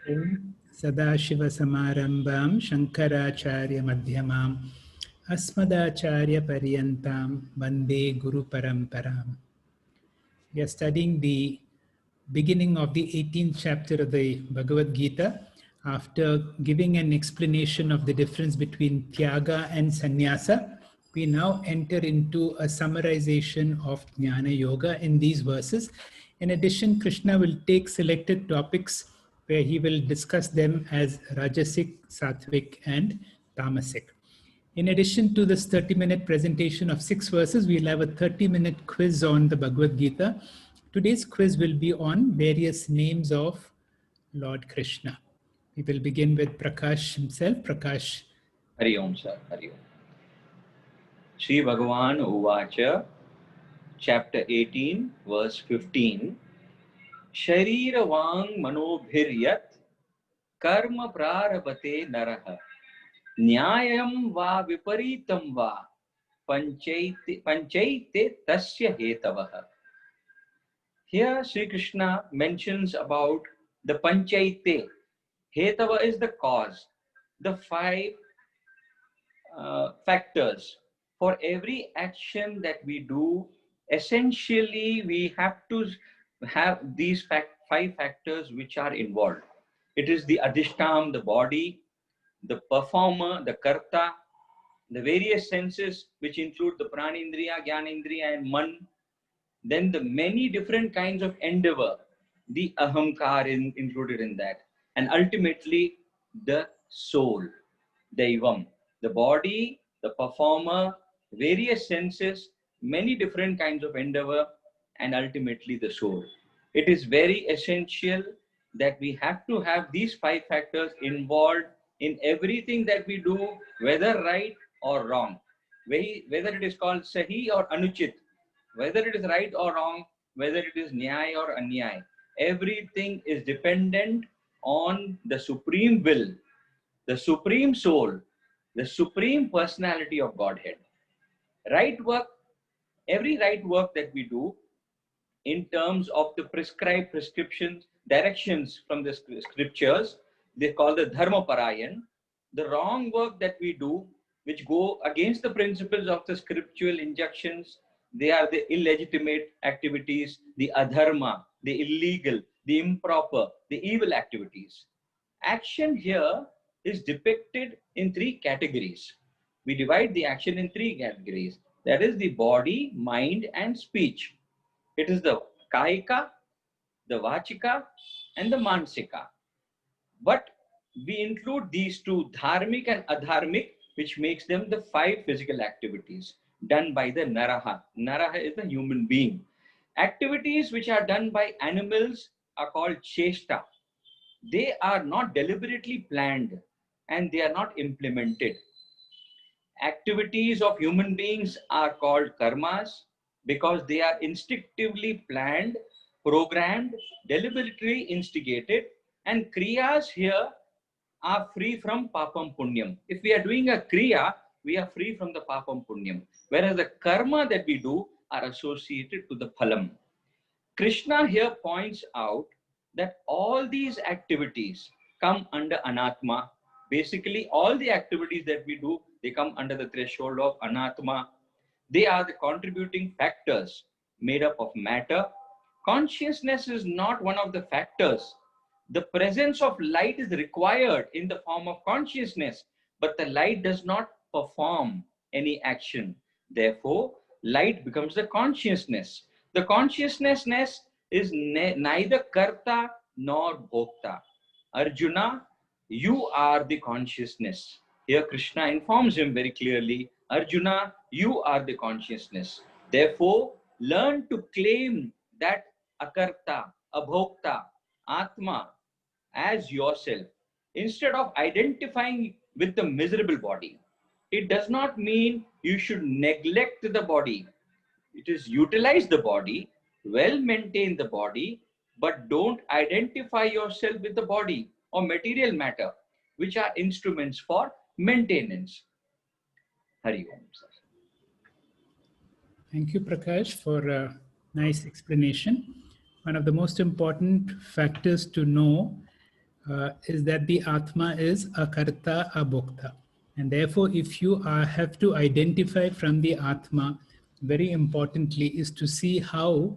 Om Sadashivasamarambam Shankaracharya Madhyamam Asmadacharya Paryantam Vande Guru Paramparam. We are studying the beginning of the 18th chapter of the Bhagavad Gita. After giving an explanation of the difference between Tyaga and Sannyasa, we now enter into a summarization of Jnana Yoga in these verses. In addition, Krishna will take selected topics where he will discuss them as Rajasic, Sattvic, and Tamasic. In addition to this 30-minute presentation of 6 verses, we'll have a 30-minute quiz on the Bhagavad Gita. Today's quiz will be on various names of Lord Krishna. We will begin with Prakash himself. Prakash. Hari Om, sir. Hari Om. Sri Bhagavan Uvacha, chapter 18, verse 15. Sharira Vang Manobhiryat Karma Prarabhate Naraha Nyayam Va Viparitam Va Panchaite Tasya Hetavaha. Here Sri Krishna mentions about the Panchaite. Hetava is the cause. The 5 factors. For every action that we do, essentially we have to have these 5 factors which are involved. It is the adhishtam, the body, the performer, the karta, the various senses which include the pranindriya, jnanindriya and man, then the many different kinds of endeavor, the ahamkar included in that, and ultimately the soul, daivam, the body, the performer, various senses, many different kinds of endeavor, and ultimately the soul. It is very essential that we have to have these 5 factors involved in everything that we do, whether right or wrong, whether it is called sahi or anuchit, whether it is right or wrong, whether it is nyay or anyay. Everything is dependent on the supreme will, the supreme soul, the supreme personality of Godhead. Right work, every right work that we do in terms of the prescribed prescriptions, directions from the scriptures, they call the dharma parayan. The wrong work that we do, which go against the principles of the scriptural injunctions, they are the illegitimate activities, the adharma, the illegal, the improper, the evil activities. Action here is depicted in 3 categories. We divide the action in 3 categories. That is the body, mind, and speech. It is the kahika, the vachika, and the mansika. But we include these 2, dharmic and adharmic, which makes them the 5 physical activities done by the naraha. Naraha is the human being. Activities which are done by animals are called cheshta. They are not deliberately planned and they are not implemented. Activities of human beings are called karmas because they are instinctively planned, programmed, deliberately instigated, and kriyas here are free from papam punyam. If we are doing a kriya, we are free from the papam punyam, whereas the karma that we do are associated to the phalam. Krishna here points out that all these activities come under anatma. Basically, all the activities that we do, they come under the threshold of anatma. They are the contributing factors made up of matter. Consciousness is not one of the factors. The presence of light is required in the form of consciousness, but the light does not perform any action. Therefore, light becomes the consciousness. The consciousness is neither karta nor bhokta. Arjuna, you are the consciousness. Here Krishna informs him very clearly, Arjuna, you are the consciousness. Therefore, learn to claim that akarta, abhokta, atma as yourself instead of identifying with the miserable body. It does not mean you should neglect the body. It is utilize the body, well maintain the body, but don't identify yourself with the body or material matter, which are instruments for maintenance. Hari Om, sir. Thank you, Prakash, for a nice explanation. One of the most important factors to know is that the Atma is a Karta, a Bhokta. And therefore, if you have to identify from the Atma, very importantly, is to see how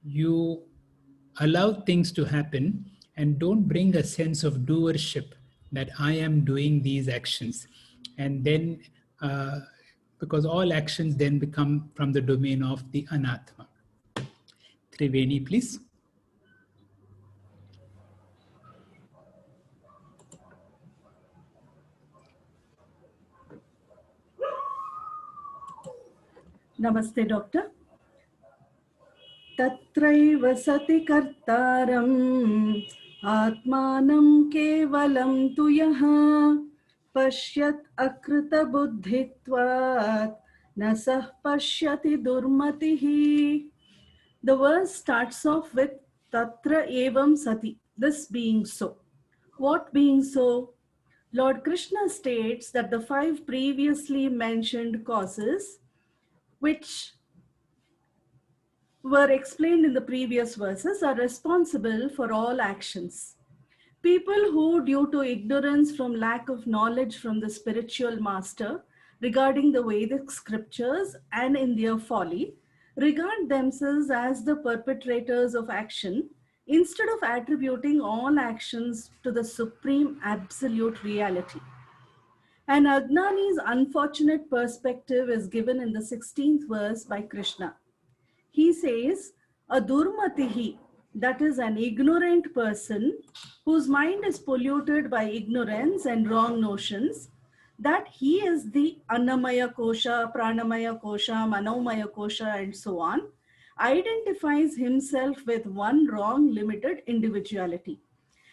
you allow things to happen and don't bring a sense of doership that I am doing these actions. And then, because all actions then become from the domain of the Anatma. Triveni, please. Namaste, Doctor. तत्रैव सति कर्तारम् आत्मानं केवलं तु यः पश्यत् अकृतबुद्धित्वात् न सः पश्यति दुर्मतिः. The verse starts off with Tatra evam sati, this being so. What being so? Lord Krishna states that the 5 previously mentioned causes, which were explained in the previous verses, are responsible for all actions. People who, due to ignorance from lack of knowledge from the spiritual master regarding the Vedic scriptures and in their folly, regard themselves as the perpetrators of action instead of attributing all actions to the supreme absolute reality. And Agnani's unfortunate perspective is given in the 16th verse by Krishna. He says, a durmatihi, that is an ignorant person whose mind is polluted by ignorance and wrong notions, that he is the Annamaya Kosha, Pranamaya Kosha, Manomaya Kosha, and so on, identifies himself with one wrong, limited individuality.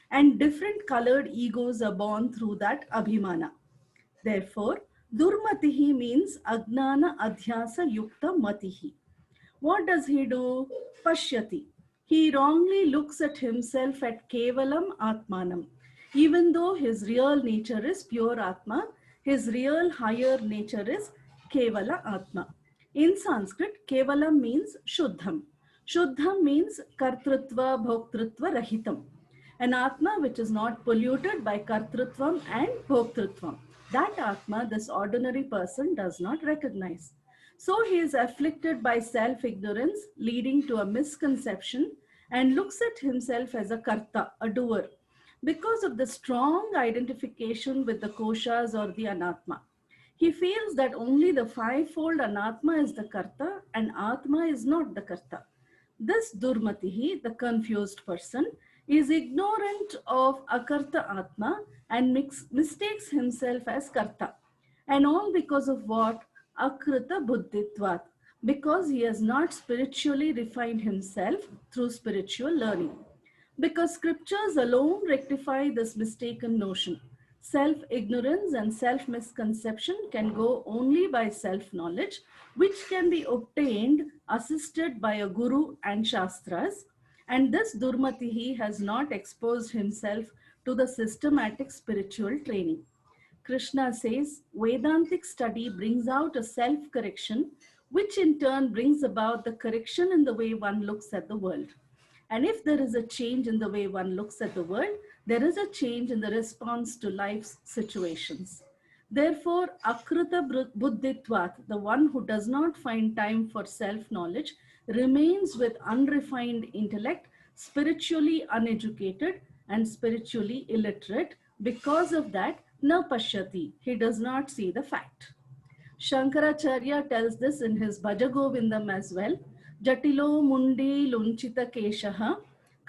And different colored egos are born through that Abhimana. Therefore, Durmatihi means Agnana Adhyasa Yukta Matihi. What does he do? Pashyati. He wrongly looks at himself at Kevalam Atmanam. Even though his real nature is pure Atma, his real higher nature is Kevala Atma. In Sanskrit, Kevalam means Shuddham. Shuddham means Kartrutva Bhoktrutva Rahitam. An Atma which is not polluted by Kartrutvam and Bhoktrutvam. That Atma, this ordinary person, does not recognize. So he is afflicted by self-ignorance, leading to a misconception, and looks at himself as a karta, a doer, because of the strong identification with the koshas or the anatma. He feels that only the fivefold anatma is the karta and atma is not the karta. This durmatihi, the confused person, is ignorant of akarta atma and mistakes himself as karta. And all because of what? Akrita buddhitvat, because he has not spiritually refined himself through spiritual learning. Because scriptures alone rectify this mistaken notion. Self-ignorance and self-misconception can go only by self-knowledge, which can be obtained assisted by a guru and shastras. And this Durmatihi has not exposed himself to the systematic spiritual training. Krishna says, Vedantic study brings out a self-correction, which in turn brings about the correction in the way one looks at the world. And if there is a change in the way one looks at the world, there is a change in the response to life's situations. Therefore, Akrita Buddhitvat, the one who does not find time for self-knowledge, remains with unrefined intellect, spiritually uneducated and spiritually illiterate. Because of that, na pashyati, he does not see the fact. Shankaracharya tells this in his Bhajagovindam as well. Jatilo mundi lunchita keshaha,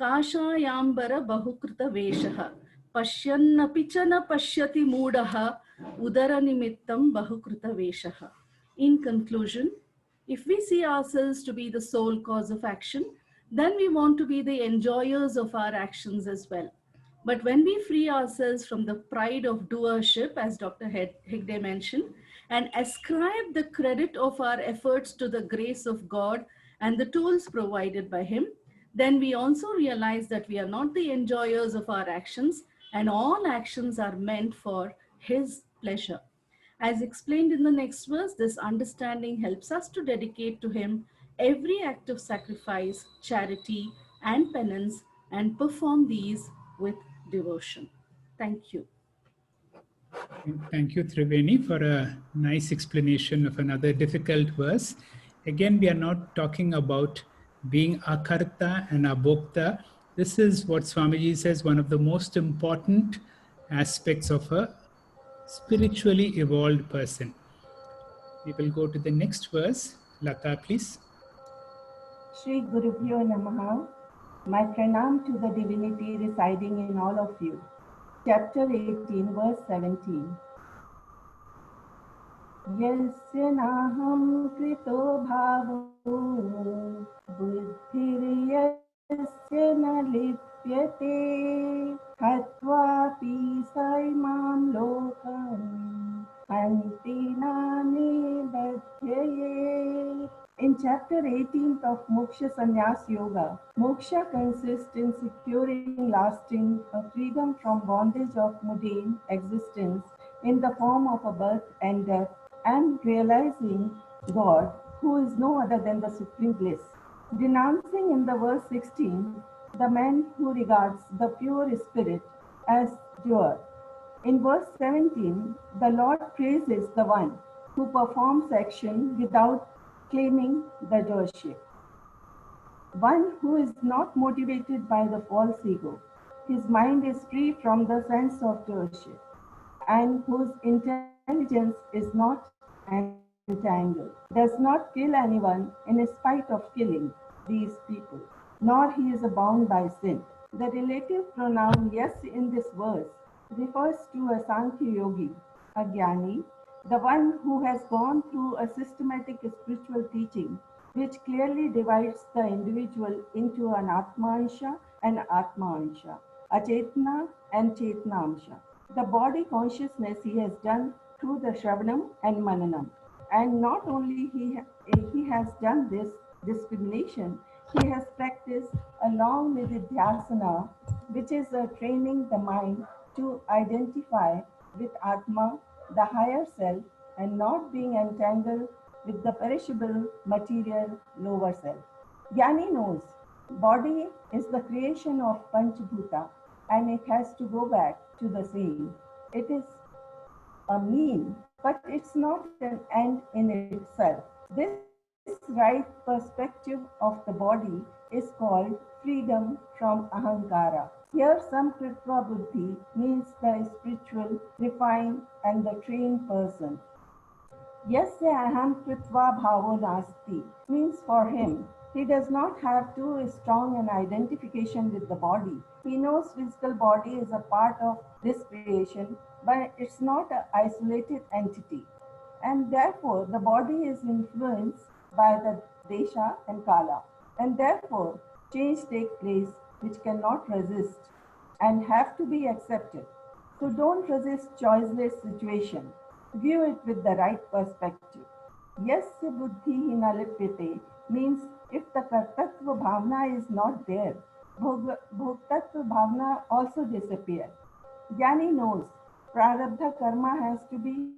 kashayambara bahukrita veshaha, pashyannapi chana pashyati moodaha, udaranimittam bahukrita veshaha. In conclusion, if we see ourselves to be the sole cause of action, then we want to be the enjoyers of our actions as well. But when we free ourselves from the pride of doership, as Dr. Hegde mentioned, and ascribe the credit of our efforts to the grace of God and the tools provided by Him, then we also realize that we are not the enjoyers of our actions, and all actions are meant for His pleasure. As explained in the next verse, this understanding helps us to dedicate to Him every act of sacrifice, charity, and penance, and perform these with devotion. Thank you. Thank you, Triveni, for a nice explanation of another difficult verse. Again, we are not talking about being akarta and abhokta. This is what Swamiji says, one of the most important aspects of a spiritually evolved person. We will go to the next verse. Lata, please. Shri Gurubhyo Namaha. My pranam to the divinity residing in all of you. Chapter 18, verse 17. Yasya naham krito bhavo buddhiriyasya na lipyate hatva pisaimam lokam antinani badhyaye. In chapter 18 of Moksha Sannyas Yoga, moksha consists in securing lasting freedom from bondage of mundane existence in the form of a birth and death, and realizing God, who is no other than the supreme bliss. Denouncing in the verse 16 the man who regards the pure spirit as doer. In verse 17, the Lord praises the one who performs action without claiming the doership. One who is not motivated by the false ego. His mind is free from the sense of doership, and whose intelligence is not entangled, does not kill anyone in spite of killing these people, nor he is bound by sin. The relative pronoun yes in this verse refers to a Sankhya yogi, a jnani, the one who has gone through a systematic spiritual teaching which clearly divides the individual into an Atma-ansha and Atma-ansha, a Chetna and Chetna-ansha. The body consciousness he has done through the Shravanam and Mananam. And not only he has done this discrimination, he has practiced along with the Dhyasana, which is training the mind to identify with Atma, the higher self, and not being entangled with the perishable material lower self. Jnani knows body is the creation of Panchbhuta and it has to go back to the same. It is a mean, but it's not an end in itself. This right perspective of the body is called freedom from ahankara. Here, samkritva buddhi means the spiritual, refined, and the trained person. Yasya aham kritva bhavo nasti means for him, he does not have too strong an identification with the body. He knows physical body is a part of this creation, but it's not an isolated entity. And therefore, the body is influenced by the desha and kala. And therefore, change takes place which cannot resist and have to be accepted. So don't resist choiceless situation. View it with the right perspective. Yasya buddhi hinalipyate means if the kartatva bhavna is not there, bhoktatva bhavna also disappears. Jnani knows prarabdha karma has to be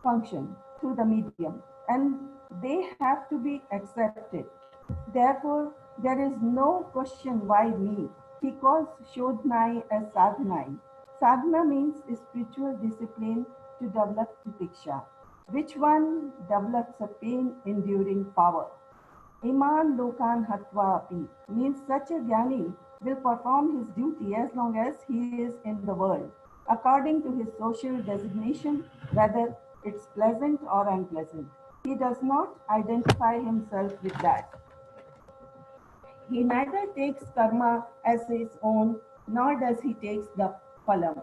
functioned through the medium and they have to be accepted. Therefore, there is no question why me. He calls Shodhnai as Sadhanai. Sadhana means spiritual discipline to develop titiksha, which one develops a pain-enduring power. Iman lokan hatva api means such a jnani will perform his duty as long as he is in the world, according to his social designation, whether it's pleasant or unpleasant. He does not identify himself with that. He neither takes karma as his own, nor does he takes the phalam.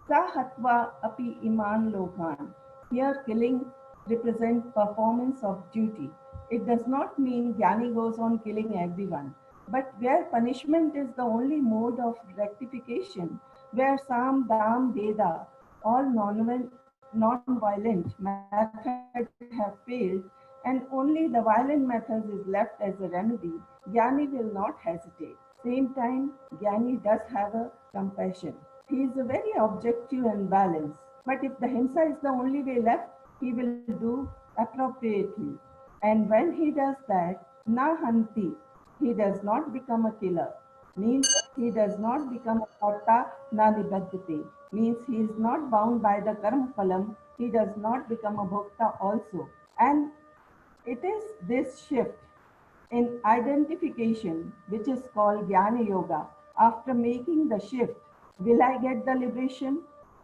Sahatva api iman lokan. Here killing represents performance of duty. It does not mean jnani goes on killing everyone, but where punishment is the only mode of rectification, where sam, dam, veda, all non-violent methods have failed, and only the violent methods is left as a remedy, jnani will not hesitate. Same time, jnani does have a compassion. He is very objective and balanced. But if the himsa is the only way left, he will do appropriately. And when he does that, na hanti, he does not become a killer. Means He does not become a karta na nibaddhate, means he is not bound by the karma phalam. He does not become a bhokta also. And it is this shift in identification which is called Jnana Yoga. After making the shift, will I get the liberation?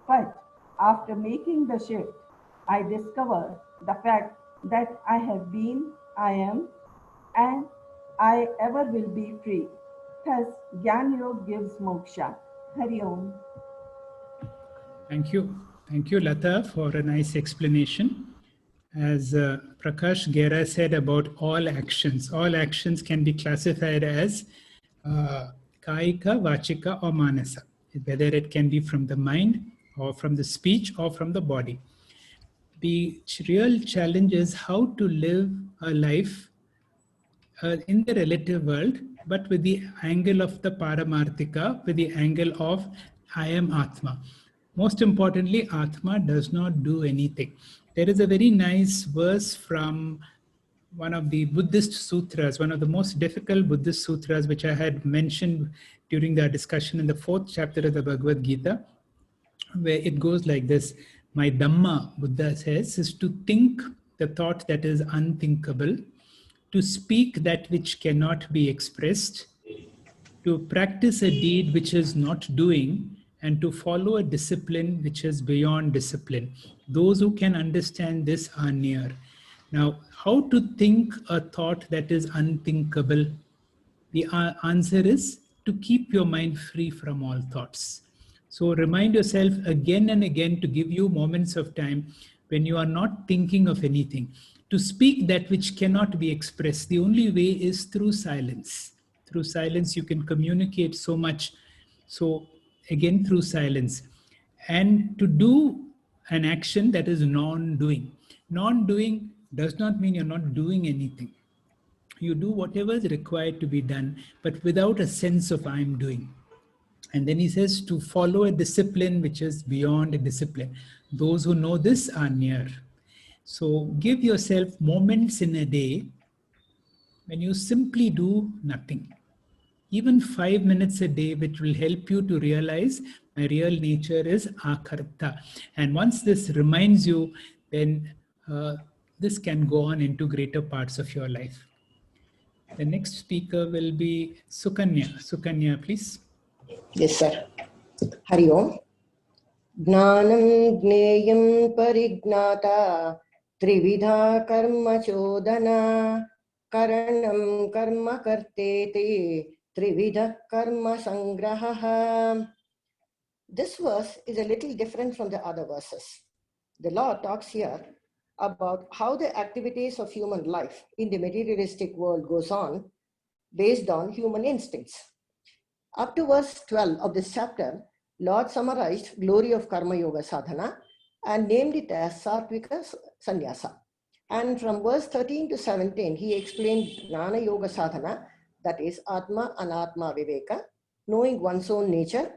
But after making the shift, I discover the fact that I have been, I am, and I ever will be free. Thus, Jnana Yoga gives moksha. Hari Om. Thank you. Thank you, Lata, for a nice explanation. As Prakash Gera said about all actions can be classified as kaika, vachika, or manasa, whether it can be from the mind or from the speech or from the body. The real challenge is how to live a life in the relative world, but with the angle of the Paramarthika, with the angle of I am Atma. Most importantly, Atma does not do anything. There is a very nice verse from one of the Buddhist sutras, one of the most difficult Buddhist sutras, which I had mentioned during the discussion in the 4th chapter of the Bhagavad Gita, where it goes like this. My Dhamma, Buddha says, is to think the thought that is unthinkable, to speak that which cannot be expressed, to practice a deed which is not doing, and to follow a discipline which is beyond discipline. Those who can understand this are near. Now, how to think a thought that is unthinkable? The answer is to keep your mind free from all thoughts. So remind yourself again and again to give you moments of time when you are not thinking of anything, to speak that which cannot be expressed. The only way is through silence. Through silence, you can communicate so much. So again, through silence. And to do an action that is non-doing. Non-doing does not mean you're not doing anything. You do whatever is required to be done, but without a sense of I'm doing. And then he says to follow a discipline which is beyond a discipline. Those who know this are near. So give yourself moments in a day when you simply do nothing. Even 5 minutes a day, which will help you to realize my real nature is akarta. And once this reminds you, then this can go on into greater parts of your life. The next speaker will be Sukanya. Sukanya, please. Yes, sir. Hari Om. Jnanam Gneyam Parignata Trividha Karma Chodana Karanam Karma Kartete Trividha Karma Sangraha. This verse is a little different from the other verses. The Lord talks here about how the activities of human life in the materialistic world goes on based on human instincts. Up to verse 12 of this chapter, Lord summarized glory of Karma Yoga Sadhana and named it as Satvika Sannyasa. And from verse 13 to 17, he explained Jnana Yoga Sadhana, that is Atma Anatma Viveka, knowing one's own nature.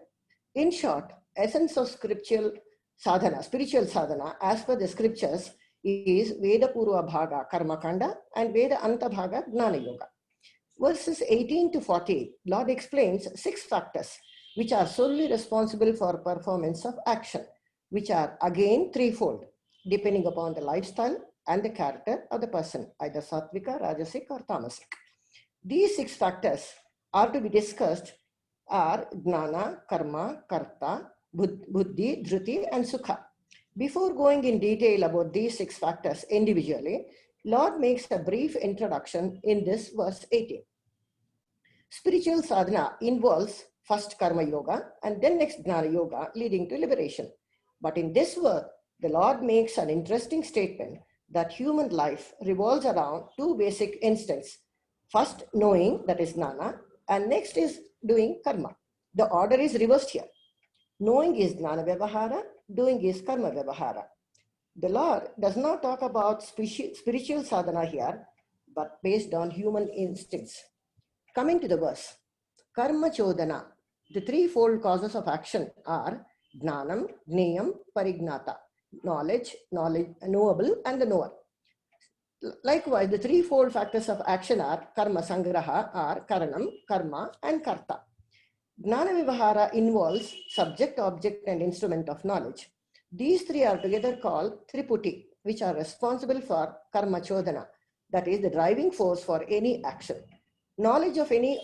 In short, essence of spiritual sadhana, as per the scriptures, is Veda Purva Bhaga Karma Kanda and Veda Anta Bhaga Jnana Yoga. Verses 18 to 40, Lord explains 6 factors which are solely responsible for performance of action, which are again threefold, depending upon the lifestyle and the character of the person, either Sattvika, Rajasic or Tamasic. These 6 factors are to be discussed are Jnana, Karma, Karta, Buddhi, Dhruti and Sukha. Before going in detail about these 6 factors individually, Lord makes a brief introduction in this verse 18. Spiritual sadhana involves first Karma Yoga and then next Jnana Yoga leading to liberation. But in this verse, the Lord makes an interesting statement that human life revolves around 2 basic instincts. First, knowing, that is Jnana, and next is doing Karma. The order is reversed here. Knowing is Jnana Vyavahara, doing is Karma Vyavahara. The Lord does not talk about spiritual sadhana here, but based on human instincts. Coming to the verse, Karma Chodana, the threefold causes of action are Jnanam, Gneyam, Parignata, knowledge, knowable, and the knower. Likewise, the threefold factors of action are Karma Sangraha, are Karanam, Karma, and Karta. Gnana Vivahara involves subject, object, and instrument of knowledge. These three are together called Triputi, which are responsible for Karma Chodana, that is the driving force for any action. Knowledge of any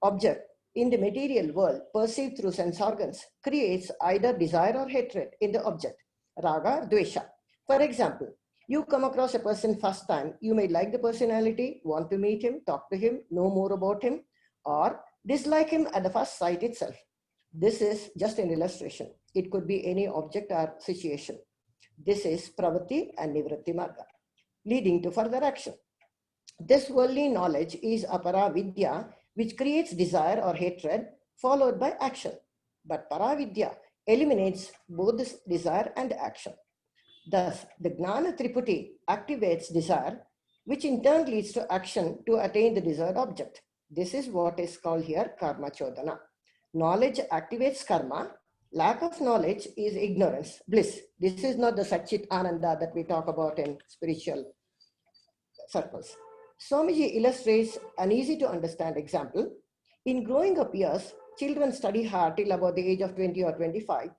object in the material world perceived through sense organs creates either desire or hatred in the object, raga or dvesha. For example, you come across a person first time, you may like the personality, want to meet him, talk to him, know more about him, or dislike him at the first sight itself. This is just an illustration. It could be any object or situation. This is pravati and nivritti marga, leading to further action. This worldly knowledge is apara vidya, which creates desire or hatred, followed by action. But paravidya eliminates both this desire and action. Thus, the Gnana Triputi activates desire, which in turn leads to action to attain the desired object. This is what is called here Karma Chodana. Knowledge activates karma. Lack of knowledge is ignorance, bliss. This is not the Satchit Ananda that we talk about in spiritual circles. Swamiji illustrates an easy to understand example. In growing up years, children study hard till about the age of 20 or 25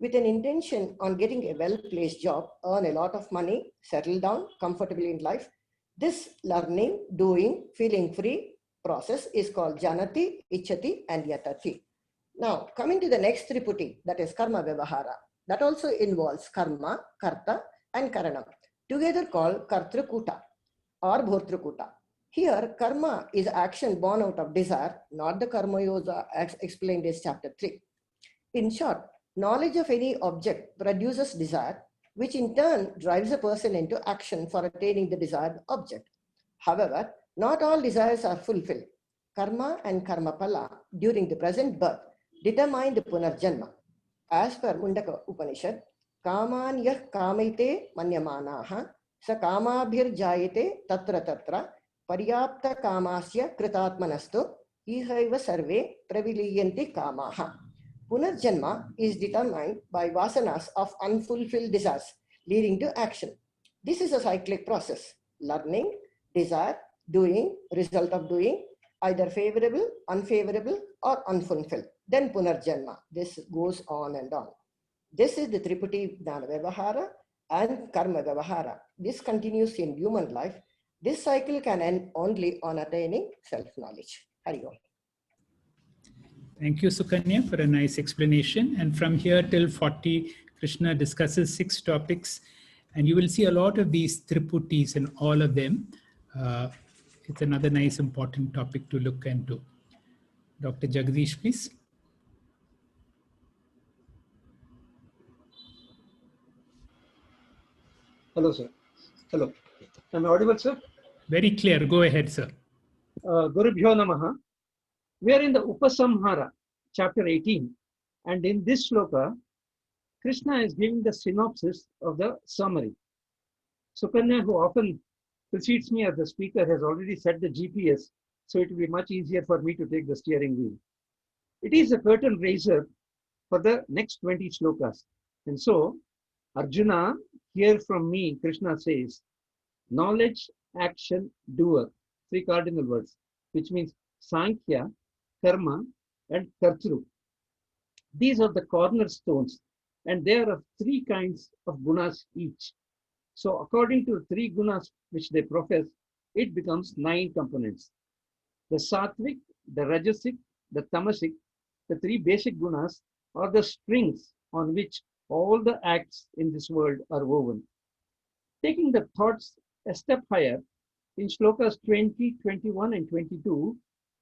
with an intention on getting a well-placed job, earn a lot of money, settle down comfortably in life. This learning, doing, feeling free process is called Janati, Ichati, and Yatati. Now, coming to the next Triputi, that is Karma Vyavahara. That also involves Karma, Karta, and Karanam, together called Kartrukuta or Bhortrukuta. Here, karma is action born out of desire, not the Karma Yoga as explained in chapter 3. In short, knowledge of any object produces desire, which in turn drives a person into action for attaining the desired object. However, not all desires are fulfilled. Karma and Karmapala during the present birth determine the Punarjanma. As per Mundaka Upanishad, Kaman yah kamaite manyamanaha sa kamabhir jayate tatra tatra paryapta kamasya kritatmanastu ihaiva sarve praviliyanti kamaha. Punarjanma is determined by vasanas of unfulfilled desires leading to action. This is a cyclic process. Learning, desire, doing, result of doing, either favorable, unfavorable, or unfulfilled. Then Punarjanma. This goes on and on. This is the Triputi Gnana Vyavahara and Karma Vyavahara. This continues in human life. This cycle can end only on attaining self-knowledge. Hari Om. Thank you, Sukanya, for a nice explanation. And from here till 40, Krishna discusses 6 topics. And you will see a lot of these Triputis in all of them. It's another nice important topic to look into. Dr. Jagdish, please. Hello, sir. Hello. Am I audible, sir? Very clear. Go ahead, sir. Gurubhyo Namaha. We are in the Upasamhara, chapter 18. And in this shloka, Krishna is giving the synopsis of the summary. Sukanya, who often precedes me as the speaker, has already set the GPS, so it will be much easier for me to take the steering wheel. It is a curtain raiser for the next 20 shlokas. And so, Arjuna, hear from me, Krishna says, knowledge, action, doer, 3 cardinal words, which means Sankhya, Karma, and Kartru. These are the cornerstones, and they are of 3 kinds of gunas each. So according to 3 gunas which they profess, it becomes 9 components. The Sattvic, the Rajasic, the Tamasic, the 3 basic gunas are the strings on which all the acts in this world are woven. Taking the thoughts a step higher, in shlokas 20, 21, and 22,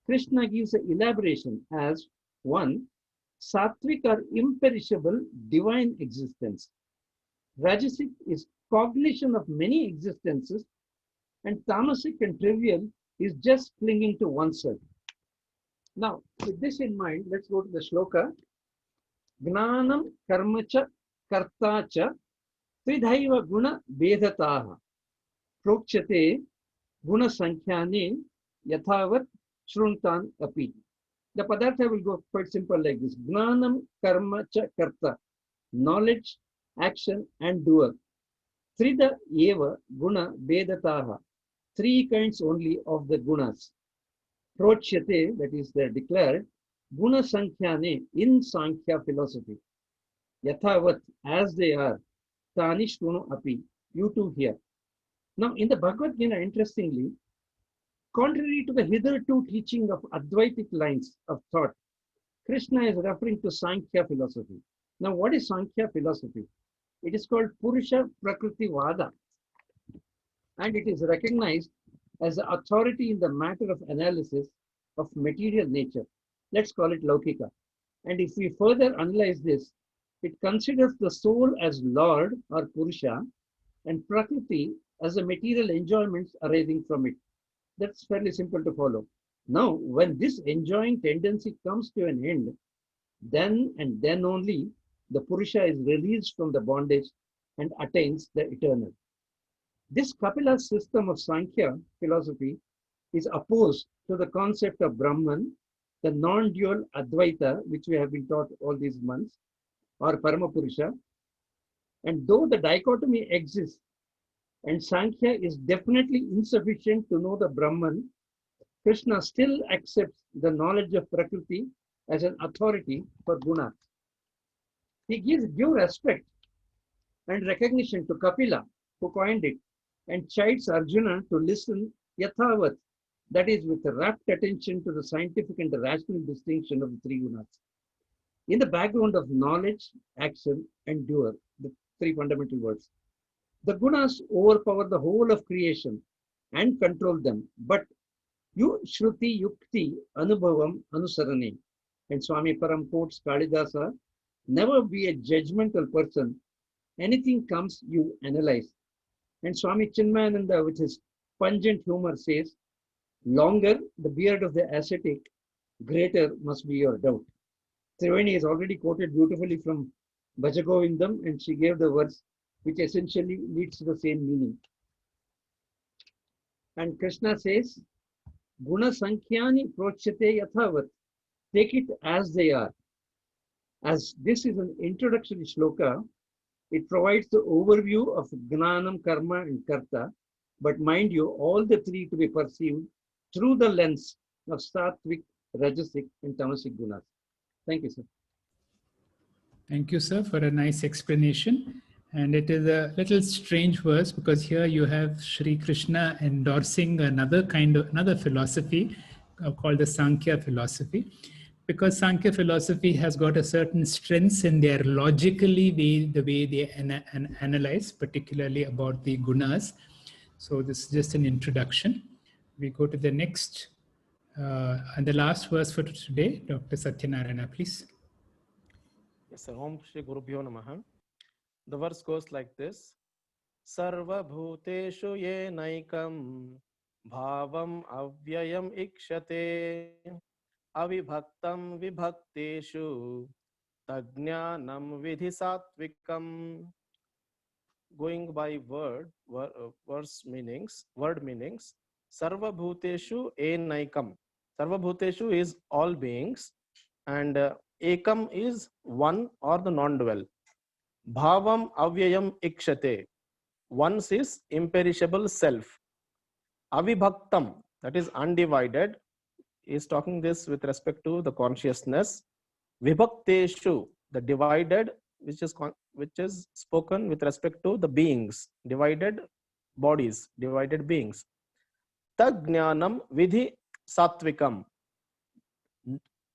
Krishna gives an elaboration as 1. Sattvic or imperishable divine existence. Rajasic is cognition of many existences, and tamasic and trivial is just clinging to oneself. Now, with this in mind, let's go to the shloka. Gnanam karmacha kartacha tridhaiva guna vedataha prokchate guna sankhyane yathavat shruntan api. The padartha will go quite simple like this. Gnanam karmacha karta, knowledge, action, and doer. Thrida eva guna vedataha, 3 kinds only of the gunas. Prochyate, that is declared, Guna Sankhyane in Sankhya philosophy. Yathavat, as they are, Tani Shruno Api, you too hear. Now, in the Bhagavad Gita, interestingly, contrary to the hitherto teaching of Advaitic lines of thought, Krishna is referring to Sankhya philosophy. Now, what is Sankhya philosophy? It is called Purusha Prakriti Vada, and it is recognized as the authority in the matter of analysis of material nature. Let's call it Laukika. And if we further analyze this, it considers the soul as Lord or Purusha and Prakriti as the material enjoyments arising from it. That's fairly simple to follow. Now, when this enjoying tendency comes to an end, then and then only the Purusha is released from the bondage and attains the eternal. This Kapila system of Sankhya philosophy is opposed to the concept of Brahman, the non-dual Advaita, which we have been taught all these months, or Paramapurusha. And though the dichotomy exists, and Sankhya is definitely insufficient to know the Brahman, Krishna still accepts the knowledge of Prakriti as an authority for gunas. He gives due respect and recognition to Kapila, who coined it, and chides Arjuna to listen yathavat, that is, with rapt attention to the scientific and the rational distinction of the three gunas. In the background of knowledge, action, and doer, the three fundamental words, the gunas overpower the whole of creation and control them, but you shruti yukti anubhavam anusarane. And Swami Param quotes Kalidasa, never be a judgmental person. Anything comes, you analyze. And Swami Chinmayananda, with his pungent humor, says, longer the beard of the ascetic, greater must be your doubt. Triveni has already quoted beautifully from Bhajagovindam, and she gave the verse which essentially leads to the same meaning. And Krishna says, Guna Sankhyani Prochyate Yathavat, take it as they are. As this is an introductory shloka, it provides the overview of Gnanam, Karma, and Karta. But mind you, all the three to be perceived through the lens of Sattvic, Rajasic, and Tamasic Gunas. Thank you, sir. Thank you, sir, for a nice explanation. And it is a little strange verse because here you have Sri Krishna endorsing another philosophy called the Sankhya philosophy. Because Sankhya philosophy has got a certain strengths in their logically the way they analyze, particularly about the gunas. So this is just an introduction. We go to the next and the last verse for today. Dr. Satyanarayana, please. Yes, sir. Om Shri Gurubhyo Namaha. The verse goes like this: Sarva bhuteshu ye naikam bhavam avyayam ikshate avibhaktam vibhakteshu tajnanam vidhi sattvikam. Going by word meanings, Sarva bhuteshu e naikam. Sarva bhuteshu is all beings, and ekam is one or the non-dual. Bhavam avyayam ikshate. Once is imperishable self. Avibhaktam, that is undivided, is talking this with respect to the consciousness. Vibhakteshu, the divided, which is spoken with respect to the beings, divided bodies, divided beings. Tajnanam vidhi sattvikam.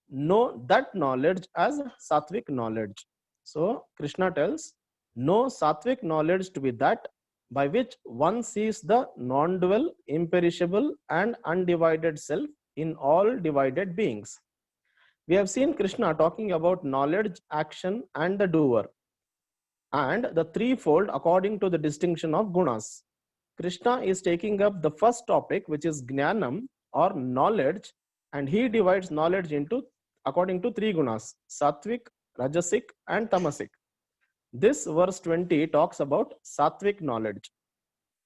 Know that knowledge as sattvic knowledge. So Krishna tells, know sattvic knowledge to be that by which one sees the non-dual, imperishable, and undivided self in all divided beings. We have seen Krishna talking about knowledge, action, and the doer, and the threefold according to the distinction of gunas. Krishna is taking up the first topic, which is Jnanam or knowledge, and he divides knowledge into according to three gunas: Sattvic, Rajasic, and Tamasic. This verse 20 talks about Sattvic knowledge.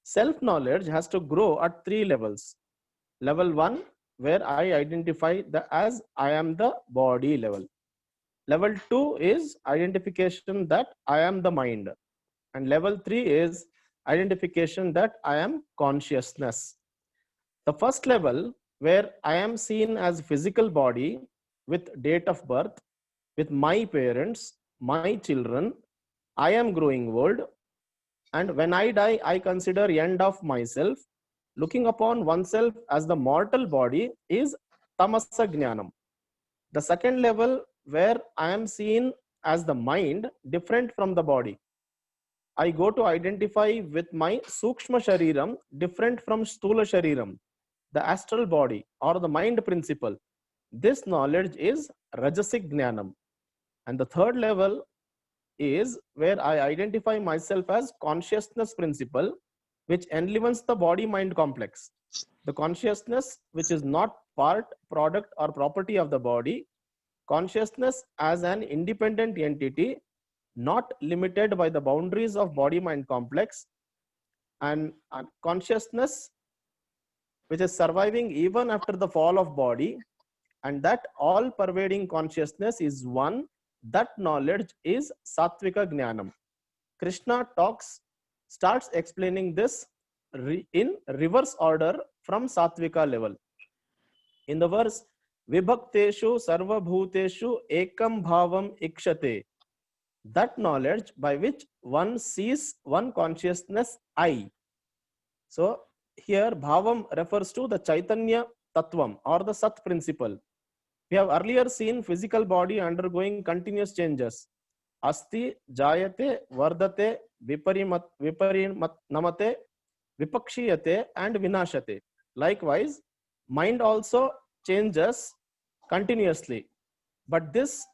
Self-knowledge has to grow at three levels. Level 1, where I identify as I am the body level. Level 2 is identification that I am the mind. And level 3 is identification that I am consciousness. The first level, where I am seen as physical body, with date of birth, with my parents, my children. I am growing old, and when I die, I consider end of myself. Looking upon oneself as the mortal body is tamasa jnanam. The second level, where I am seen as the mind different from the body. I go to identify with my sukshma shariram different from stula shariram, the astral body or the mind principle. This knowledge is rajasic jnanam. And the third level is where I identify myself as consciousness principle, which enlivens the body mind complex. The consciousness which is not part, product or property of the body. Consciousness as an independent entity, not limited by the boundaries of body mind complex, and consciousness which is surviving even after the fall of body, and that all pervading consciousness is one. That knowledge is Sattvika Jnanam. Krishna starts explaining this in reverse order from Sattvika level. In the verse, Vibhakteshu sarva bhuteshu ekam bhavam ikshate. That knowledge by which one sees one consciousness, I. So here bhavam refers to the Chaitanya Tattvam or the Sat principle. We have earlier seen physical body undergoing continuous changes. Asti, Jayate, Vardate, Viparinamate, Vipakshiyate and Vinashate. Likewise, mind also changes continuously. But this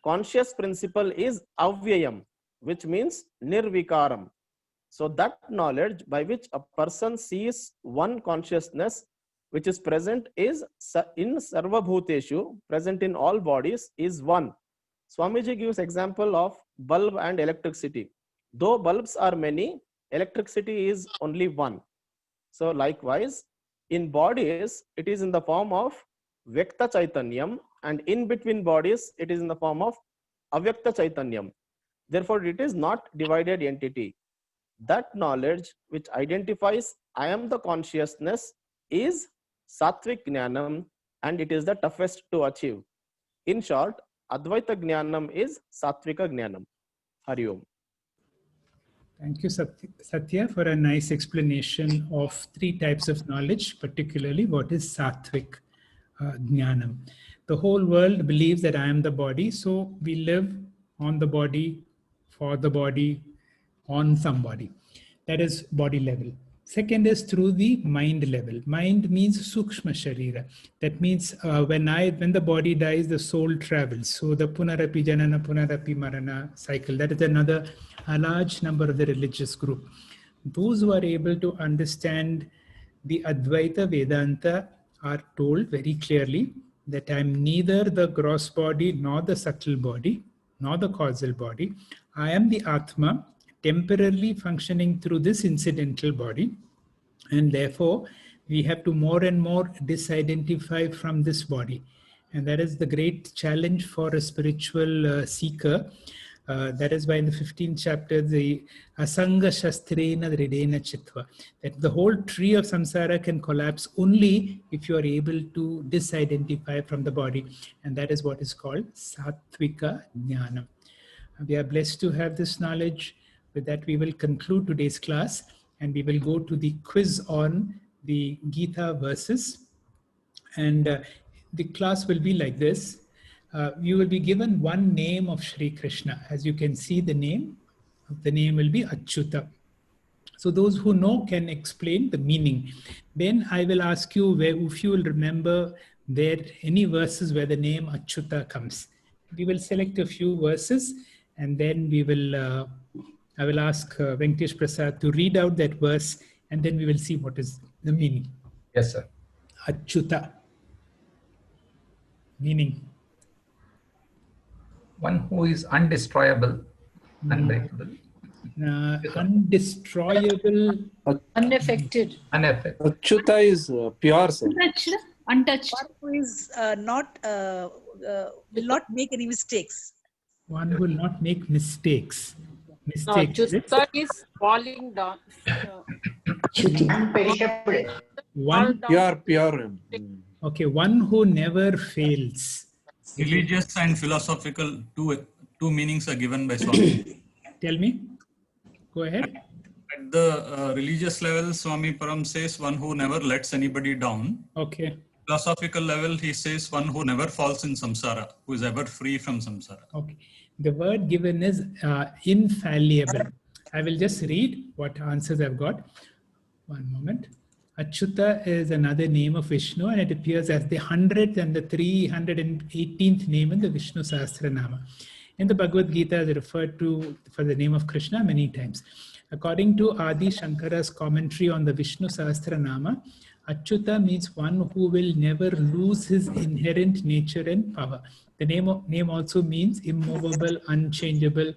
conscious principle is avyayam, which means nirvikaram. So that knowledge by which a person sees one consciousness which is present is in sarva bhuteshu, present in all bodies, is one. Swamiji gives example of bulb and electricity. Though bulbs are many, electricity is only one. So likewise, in bodies, it is in the form of Vyakta Chaitanyam, and in between bodies, it is in the form of Avyakta Chaitanyam. Therefore, it is not divided entity. That knowledge which identifies I am the consciousness is Sattvik Jnanam, and it is the toughest to achieve. In short, Advaita Jnanam is Sattvika Jnanam. Hari Om. Thank you, Satya, for a nice explanation of three types of knowledge, particularly what is Sattvik Jnanam. The whole world believes that I am the body, so we live on the body, for the body, on somebody. That is body level. Second is through the mind level. Mind means Sukshma Sharira. That means when the body dies, the soul travels. So the Punarapi Janana, Punarapi Marana cycle, that is another a large number of the religious group. Those who are able to understand the Advaita Vedanta are told very clearly that I am neither the gross body, nor the subtle body, nor the causal body. I am the Atma, temporarily functioning through this incidental body, and therefore we have to more and more disidentify from this body, and that is the great challenge for a spiritual seeker. That is why in the 15th chapter, the Asanga Shastrena Dridena Chitva, that the whole tree of samsara can collapse only if you are able to disidentify from the body, and that is what is called Sattvika Jnanam. We are blessed to have this knowledge. With that, we will conclude today's class, and we will go to the quiz on the Gita verses. And the class will be like this. You will be given one name of Shri Krishna. As you can see, the name will be Achyuta. So those who know can explain the meaning. Then I will ask you if you will remember there any verses where the name Achyuta comes. We will select a few verses, and then we will I will ask Venkatesh Prasad to read out that verse, and then we will see what is the meaning. Yes, sir. Achyuta. Meaning? One who is undestroyable, unbreakable. Undestroyable. Unaffected. Unaffected. Achyuta is pure, sir. Untouched. One who is will not make any mistakes. One will not make mistakes. No, Achyuta is falling down. One Pure. Okay, one who never fails. Religious and philosophical, two meanings are given by Swami. Tell me. Go ahead. At the religious level, Swami Param says one who never lets anybody down. Okay. Philosophical level, he says one who never falls in samsara, who is ever free from samsara. Okay. The word given is infallible. I will just read what answers I've got. One moment. Achyuta is another name of Vishnu, and it appears as the 100th and the 318th name in the Vishnu Sahasranama. In the Bhagavad Gita, is referred to for the name of Krishna many times. According to Adi Shankara's commentary on the Vishnu Sahasranama, Achyuta means one who will never lose his inherent nature and power. The name also means immovable, unchangeable,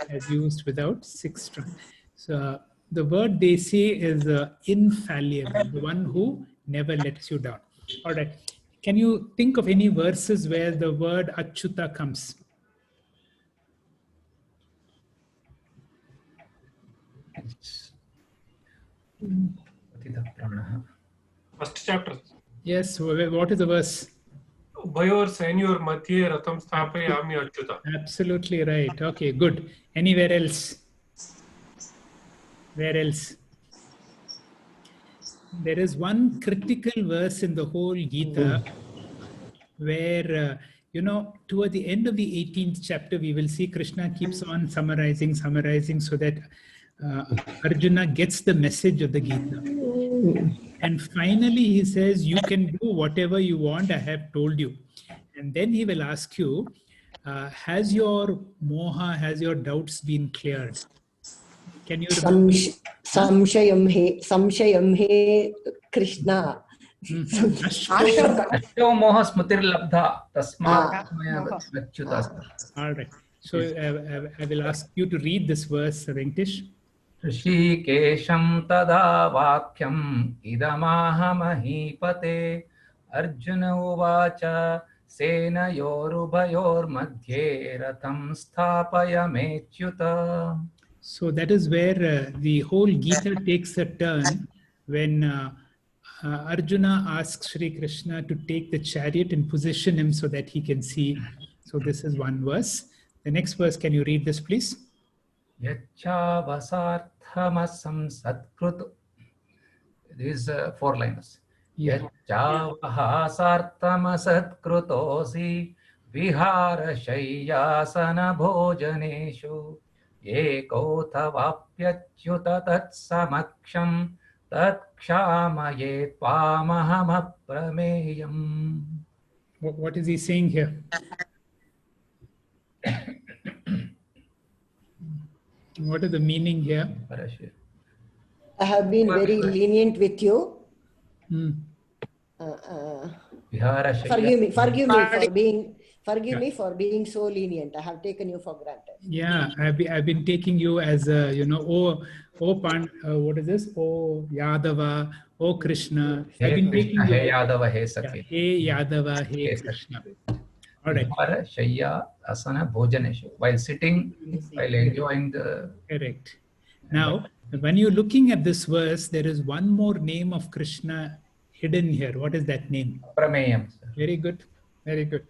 as used without six strand. So the word they say is infallible, the one who never lets you down. All right. Can you think of any verses where the word Achyuta comes? First chapter. Yes, what is the verse? Ubhayor Sainyor Madhye Ratham Sthapayami Achyuta. Absolutely right. Okay, good. Anywhere else? Where else? There is one critical verse in the whole Gita where, toward the end of the 18th chapter, we will see Krishna keeps on summarizing so that Arjuna gets the message of the Gita. And finally, he says, you can do whatever you want, I have told you. And then he will ask you, has your moha, has your doubts been cleared? Can you remember? Samshayam he Krishna. Ashto moha smutir labdha tasmat maya achyuta. All right. So I will ask you to read this verse, Venkatesh. Rishikesham tada vakyam idamaha mahipate Arjuna uvacha senayorubayor madhye ratham sthapayamechyuta. So that is where the whole Gita takes a turn when Arjuna asks Sri Krishna to take the chariot and position him so that he can see. So this is one verse. The next verse, can you read this, please? Yachavasarthamasam satkrutu. These 4 lines. Yachavasarthamasat vihara shayyasana bhojaneshu ekotha vapyacyuta tat samaksham tat kshamaye tvamaham aprameyam. What is he saying here? What is the meaning here? I have been very lenient with you. Forgive me for being so lenient. I have taken you for granted. Yeah, I've been taking you as what is this? Oh Yadava, oh Krishna. I've been taking you. Hey Yadava, hey Sakhi. Hey Yadava, hey Krishna. All right. Shayya asana bhojaneshu. While sitting, while enjoying the... Correct. Now, when you're looking at this verse, there is one more name of Krishna hidden here. What is that name? Prameyam. Very good. Very good.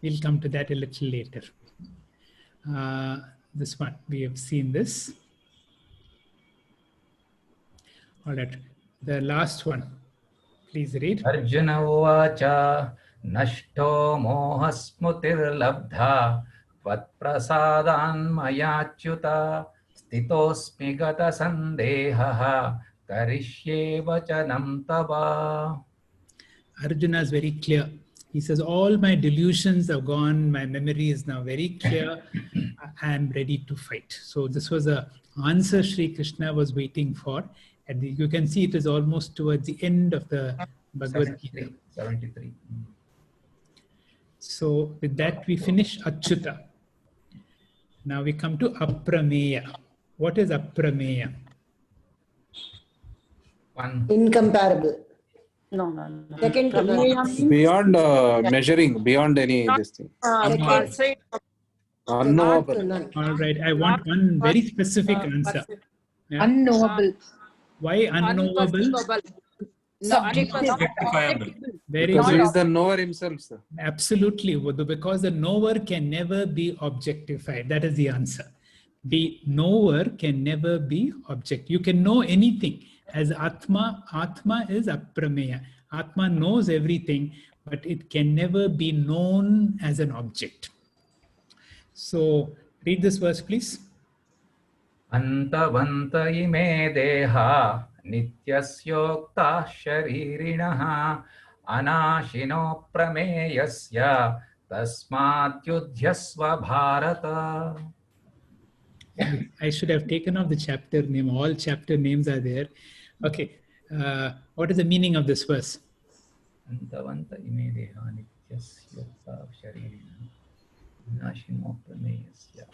We'll come to that a little later. This one, we have seen this. All right. The last one. Please read. Arjuna uvacha nashto mohasmutir labdha vat prasadan mayachyuta stitosmi gata sandehaha karishye vachanam tava. Arjuna is very clear. He says, all my delusions are gone. My memory is now very clear. I am ready to fight. So this was an answer Sri Krishna was waiting for. And you can see it is almost towards the end of the Bhagavad Gita. 73. So with that, we finish Achyuta. Now we come to Aprameya. What is Aprameya? Incomparable. No. Second to none. Beyond measuring, beyond any this thing. Unknowable. All right, I want one very specific answer. Yeah. Unknowable. Why unknowable? Objectifiable. Very Because good. he is the knower himself, sir. Absolutely, because the knower can never be objectified. That is the answer. The knower can never be object. You can know anything. As Atma, Atma is aprameya. Atma knows everything, but it can never be known as an object. So, read this verse, please. Antavanta ime deha nityasyoktah sharirinaha anashino prameyasya tasmat yudhyasva bharata. I should have taken off the chapter name. All chapter names are there. Okay. What is the meaning of this verse? Antavanta ime deha nityasyoktah sharirinaha anashino prameyasya.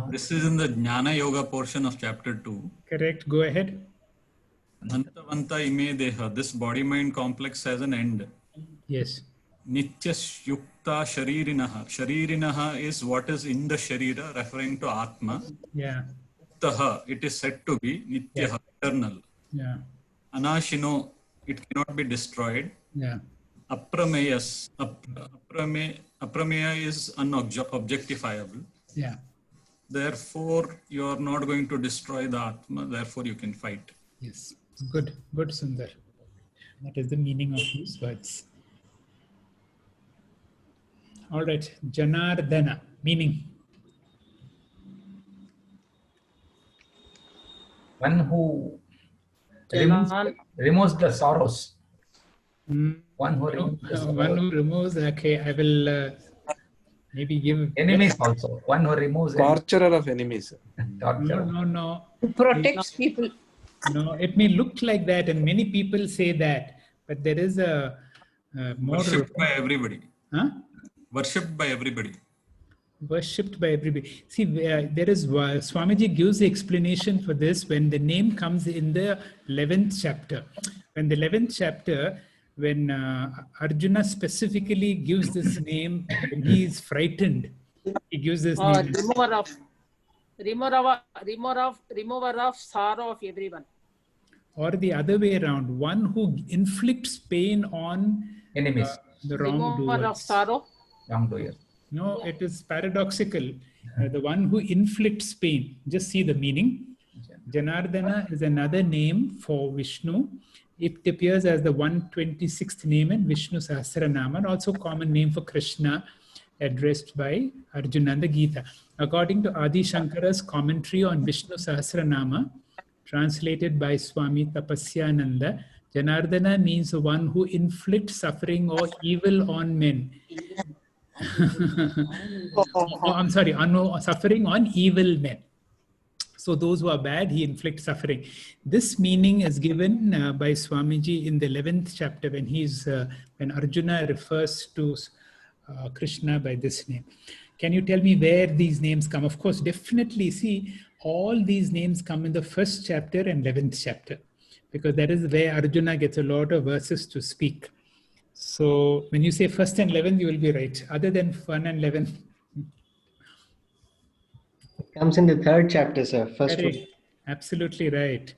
This is in the Jnana Yoga portion of chapter 2. Correct. Go ahead. Antavanta ime deha. This body-mind complex has an end. Yes. Nityas yukta sharirinaha. Sharirinaha is what is in the sharira, referring to Atma. Yeah. Taha, it is said to be nityaha, eternal. Yeah. Anashino, it cannot be destroyed. Yeah. Aprameyas, aprameya is unobjectifiable. Yeah. Therefore, you are not going to destroy the Atma, therefore you can fight. Yes. Good. Good, Sundar. That is the meaning of these words. All right. Janardana, meaning. One who removes the sorrows. One who removes the sorrows. One who removes, okay, I will maybe give... Enemies also. One who removes... Torturer of enemies. No. Protects people. No, it may look like that, and many people say that, but there is a more... Worshipped by everybody. Huh? Worshipped by everybody. Worshipped by everybody. See, there is Swamiji gives the explanation for this when the name comes in the 11th chapter. When the 11th chapter, when Arjuna specifically gives this name, when he is frightened, he gives this name. Remover of sorrow of everyone. Or the other way around, one who inflicts pain on enemies, the Remover of wrongdoers. sorrow. Wrongdoers. No, it is paradoxical. The one who inflicts pain. Just see the meaning. Janardana is another name for Vishnu. It appears as the 126th name in Vishnu Sahasranama, and also common name for Krishna, addressed by Arjuna in the Gita. According to Adi Shankara's commentary on Vishnu Sahasranama, translated by Swami Tapasyananda, Janardana means the one who inflicts suffering or evil on men. Suffering on evil men. So those who are bad, he inflicts suffering. This meaning is given by Swamiji in the 11th chapter when Arjuna refers to Krishna by this name. Can you tell me where these names come? Of course, definitely see all these names come in the 1st chapter and 11th chapter, because that is where Arjuna gets a lot of verses to speak. So when you say 1st and 11th, you will be right. Other than 1 and 11. It comes in the 3rd chapter, sir. First Correct. one. Absolutely right.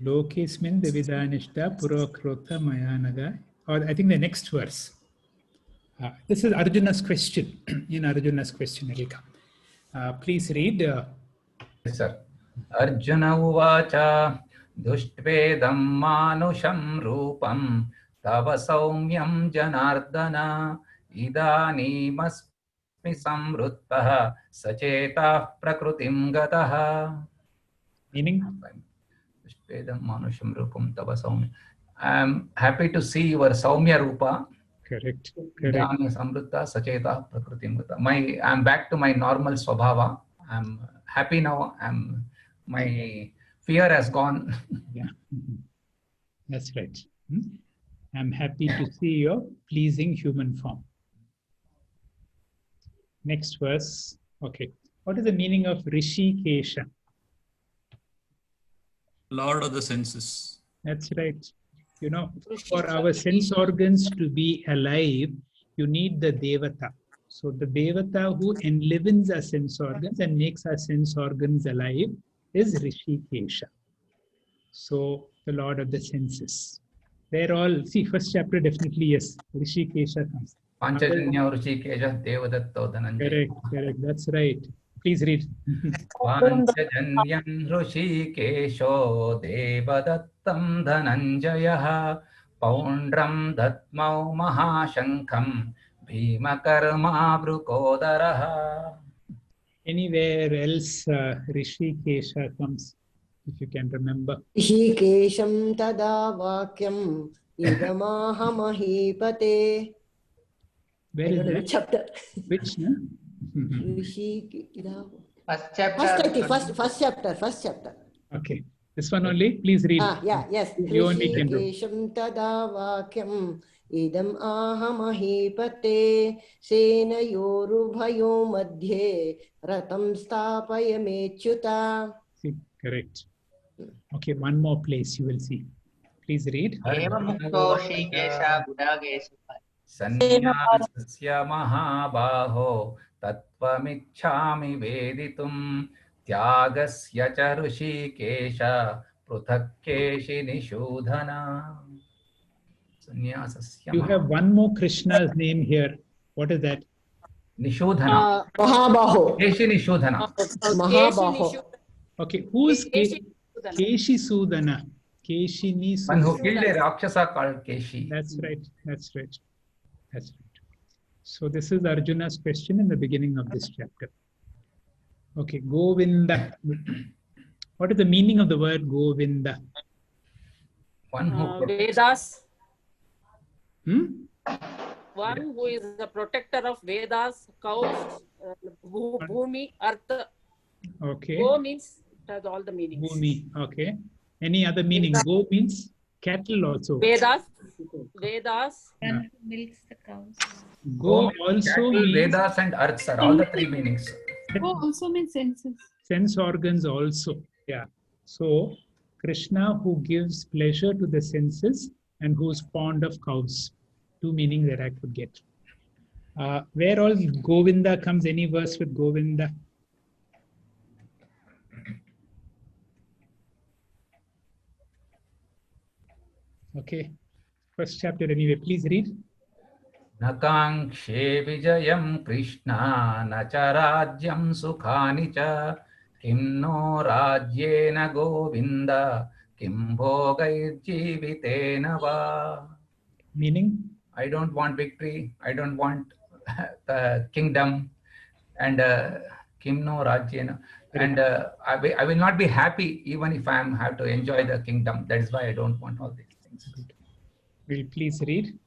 Lokesmin devidanishta purakrota mayanaga. Or I think the next verse. This is Arjuna's question. In Arjuna's question, it will come. Please read. Yes, sir. Arjuna uvacha dushtvedam manusham rupam tava saumyam janardana idanimasmi samruttah sachetah prakrutim gatah. Meaning? Dushtvedam manusham rupam tava saumyam. I am happy to see your Saumya Rupa. Correct. Samrutta Sacheta Prakritim Gata. I'm back to my normal Swabhava. I'm happy now. My fear has gone. Yeah. That's right. I'm happy to see your pleasing human form. Next verse. Okay. What is the meaning of Rishikesha? Lord of the senses. That's right. You know, for our sense organs to be alive, you need the Devata. So the Devata who enlivens our sense organs and makes our sense organs alive is Rishikesha. So the Lord of the senses. They're all, see, first chapter definitely yes. Rishikesha comes. Panchajanya Rishikesha Devadatta Dhananjaya. Correct. That's right. Please read. Panchajanyam Rishikesho Devadattam Dhananjaya Paundram Datmau Mahashankham Bhimakarma Vrukodaraha. Anywhere else Rishikesha comes, if you can remember. Rishikesham tada vakyam idamaha mahipate. Where is that? Which chapter? Which? No? First chapter. First chapter. Okay. This one only. Please read. Yes. You only can do. Rishikesham tada vakyam idam aha mahipate senayorubhayo madhye ratam stapaya mechyuta. See, correct. Okay, one more place you will see. Please read. Sanyasasya mahabaho tattvamichhami veditum tyagasya cha Rishikesha pruthakeshi nishudhana. Sanyasasya You have one more Krishna's name here. What is that? Nishudhana. Mahabaho. Keshi Nishudhana. Mahabaho. Okay, who's Keshi Sudana? Keshini Sudana. One who killed a Rakshasa called Keshi. That's right. So this is Arjuna's question in the beginning of this chapter. Okay, Govinda. What is the meaning of the word Govinda? One who Vedas. One who is the protector of Vedas, cows, Bhumi, Earth. Okay. Go means it has all the meanings. Bhumi. Okay. Any other meaning? Go means cattle also. Vedas. And milks the cows. Go also cattle, means Vedas and Earths are all the three meanings. Go also means senses. Sense organs also. Yeah. So Krishna who gives pleasure to the senses and who is fond of cows. Two meanings that I could get. Where all Govinda comes, any verse with Govinda? Okay. First chapter anyway. Please read. Nakangshe vijayam Krishna nacharajyam sukhani cha kim no rajyena Govinda kim bhogai jivitena va. Meaning? I don't want victory. I don't want the kingdom. And kim no rajyena. And I will not be happy even if I have to enjoy the kingdom. That is why I don't want all these things. Will you please read?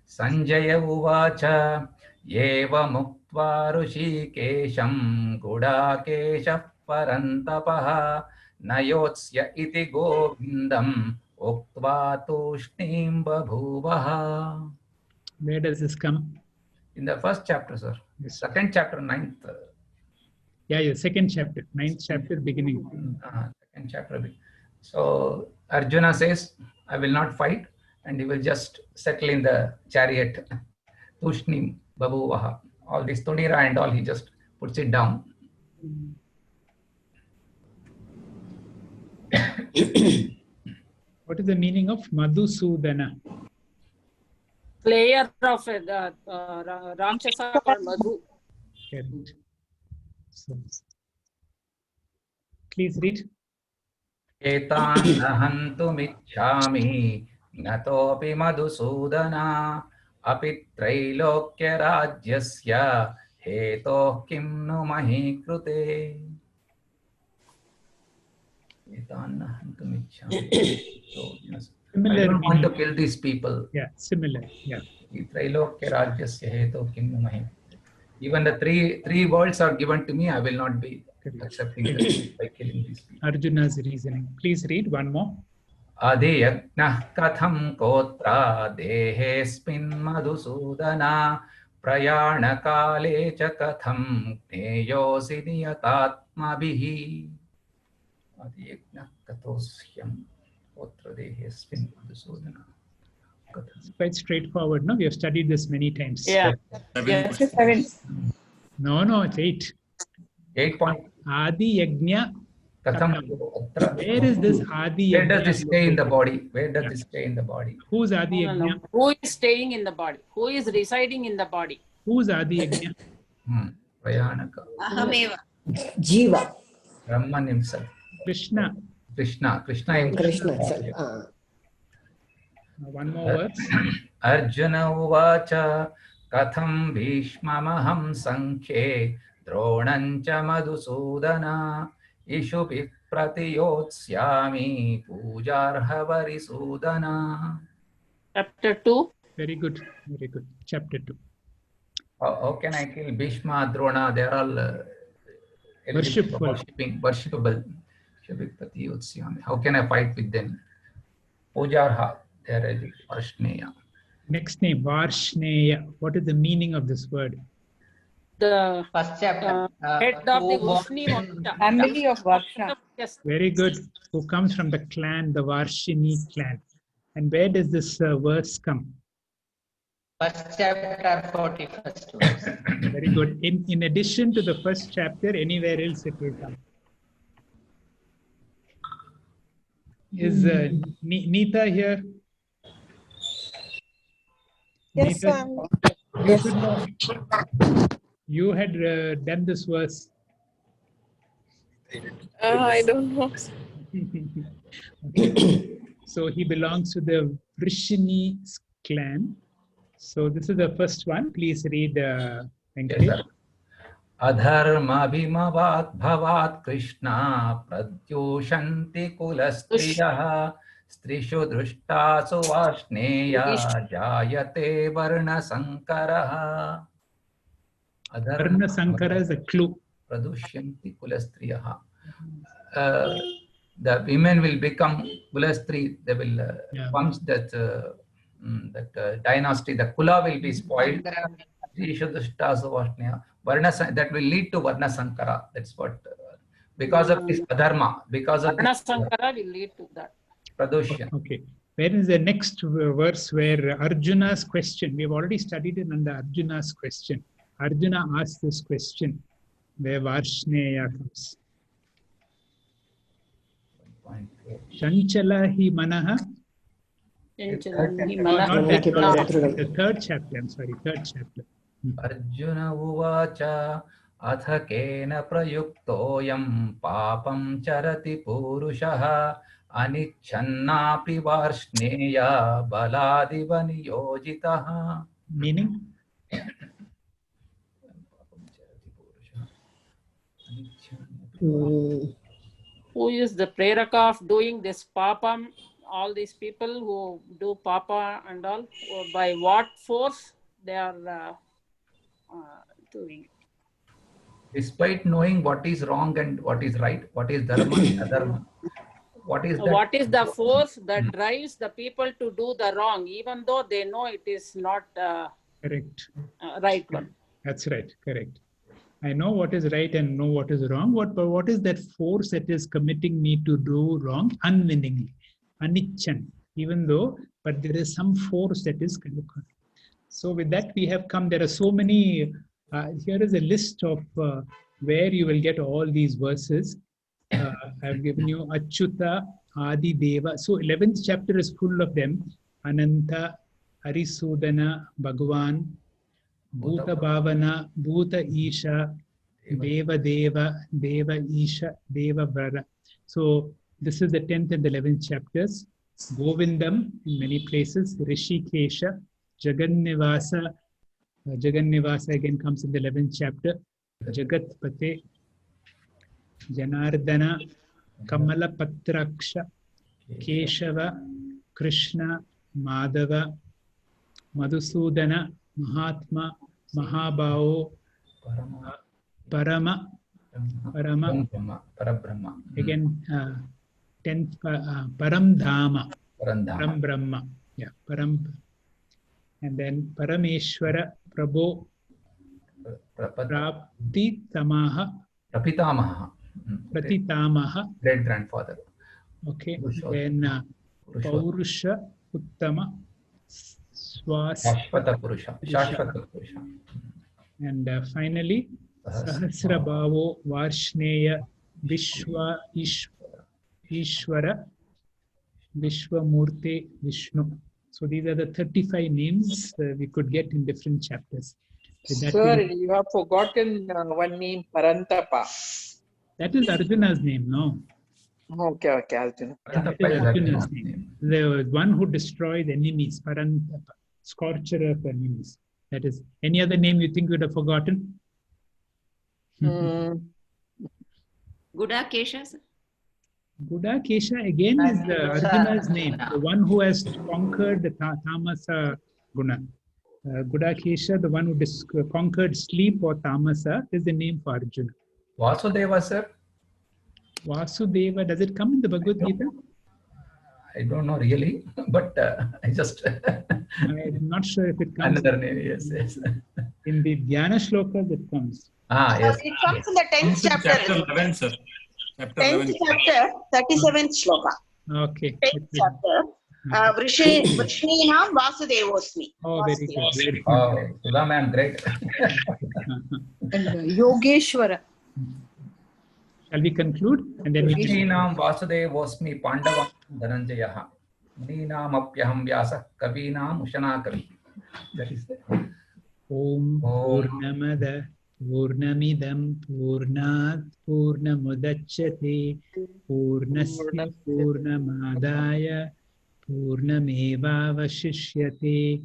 Sanjaya uvacha yeva muktva Rishikesham gudakesha parantapaha nayotsya iti govindam uktva tushnim babhuvaha. Where does this come? In the first chapter, sir. Yes. Second chapter, 9th. Yeah, second chapter, 9th chapter beginning. Second chapter. So Arjuna says, I will not fight, and he will just settle in the chariot. Tushnim Babhuvaha. All this Tunira and all, he just puts it down. What is the meaning of Madhusudana? Player of Rakshasa called Madhu. Correct. So, please read. Etan nahantumichhami natopi madhusudana api trailokya rajyasya heto kim nu mahi krute. Etan nahantumichhami. So, yes. I don't want to kill these people. Yeah, similar. Yeah. Trailokya rajyasya heto kim nu mahi. Even the three worlds are given to me, I will not be accepting it by killing these people. Arjuna's reasoning. Please read one more. Adi yajnah katham kotra dehesmin madhusudana prayana kale cha katham neyosi niyatatmabihi. Adi yajnah kathosyam kotra dehesmin madhusudana. It's quite straightforward, no? We have studied this many times. Yeah. 7. No, it's 8. 8 point. Adi Yajna Katham. Where is this Adi Where does Yajna this stay in the located? body? Where does this stay in the body? Who's Adi No, no, Yajna? no. Who is staying in the body? Who is residing in the body? Who's Adi Yajna? Prayanaka. Ahameva. Jiva. Brahman himself. Krishna. Krishna himself. Krishna itself. One more verse. Arjuna uvacha katham bhishmamaham sankhye dronancha madhusudana ishu pratiyotsyami pujarha varisudana. Chapter 2. Very good. Very good. Chapter 2. How can I kill Bhishma, Drona? They are all worshipable. How can I fight with them? Pujarha. They are Varshneya. Next name, Varshneya. What is the meaning of this word? The first chapter. Head of the Varshni Family of Varsha. Yes. Very good. Who comes from the clan, the Varshini clan. And where does this verse come? First chapter, 41st verse. Very good. In addition to the first chapter, anywhere else it will come. Is Neeta here? Yes, Neeta, you had done this verse. I don't know. Okay. So he belongs to the Vrishini clan. So this is the first one. Please read Venkatesh. Adharma bhimavat bhavat Krishna pradyushanti kulastriyaha strishu drushtasu vashneya jayate varna sankaraha. Varna sankara is a clue. Pradyushanti kulastriyaha. The women will become kulastri. They will once that dynasty, the kula will be spoiled. That will lead to Varna Sankara. That's what, because of this adharma, because of Varna Sankara will lead to that. Pradoshya. Okay. Where is the next verse where Arjuna's question? We have already studied it under Arjuna's question. Arjuna asked this question where Varshneya comes. Shanchala hi manaha. The third chapter, I'm sorry, third chapter. Arjuna uvacha atha kena prayuktoyam papam charati purushaha anichannapi varshneya baladiva niyojitaha. Meaning? Who is the preraka of doing this papam? All these people who do papa and all, by what force they are doing it? Despite knowing what is wrong and what is right, what is dharma and adharma, what is that? What is the force that drives the people to do the wrong, even though they know it is not correct, right one? That's right, correct. I know what is right and know what is wrong. What is that force that is committing me to do wrong unwillingly? Anichan, even though, but there is some force that is. So with that we have come. There are so many. Here is a list of where you will get all these verses. I have given you Achyuta, Adi Deva. So 11th chapter is full of them. Ananta, Arisudana, Bhagavan, Bhuta Bhavana, Bhuta Isha, Deva Deva, Deva Isha, Deva Vara. So this is the 10th and 11th chapters. Govindam in many places. Rishikesha, Jagannivasa. Jagannivasa again comes in the 11th chapter. Jagatpate, Janardana, Kamala Patraksha, Keshava, Krishna, Madhava, Madhusudana, Mahatma, Mahabhao, Parama, Parabrahma. Again, 10th, Param Dhama, Param Brahma. Yeah, Param. And then Parameshwara, Prabho, Prapti Tamaha, Prapitamaha. Pratitamaha. Great grandfather. Okay. Then Paurusha, Uttama, Shashvata Purusha. Shashvata Purusha. And finally, Sahasrabhavo, Varshneya, Vishwa, Ishvara, Vishwamurti, Vishnu. So these are the 35 names we could get in different chapters. With that, Sir, you have forgotten one name, Parantapa. that is Arjuna's name, no? Okay, okay, Arjuna. That is Arjuna's name. The one who destroys enemies, Parantapa, scorcher of enemies. That is. Any other name you think you would have forgotten? Gudakesha, sir. Gudakesha again is Arjuna's name, the one who has conquered the Tamasa Guna. Gudakesha, the one who conquered sleep or Tamasa, is the name for Arjuna. Vasudeva, sir? Vasudeva, does it come in the Bhagavad Gita? I don't know really, but I just... I'm not sure if it comes. Another name, yes, yes. In the Dhyana Shlokas, it comes. Ah, yes. It comes in the 10th chapter. Chapter 11, sir. Chapter 10th 11. chapter, 37th shloka. Okay. 10th chapter. Vrishninam Vasudevosmi. Oh, very good. Very good. Oh, Sudha ma'am, great. And Yogeshwara. Shall we conclude? And then we Vrishninam Vasudevosmi Pandavam Dhananjayaha. Muninam apyaham vyasa kavinam ushana kavi. That is it. Om Purnamada Purnamidam Purnat Purnamudachyate Purnasya Purnamadaya Purnameva Vashishyate.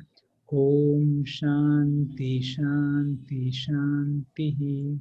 Om Shanti Shanti Shanti.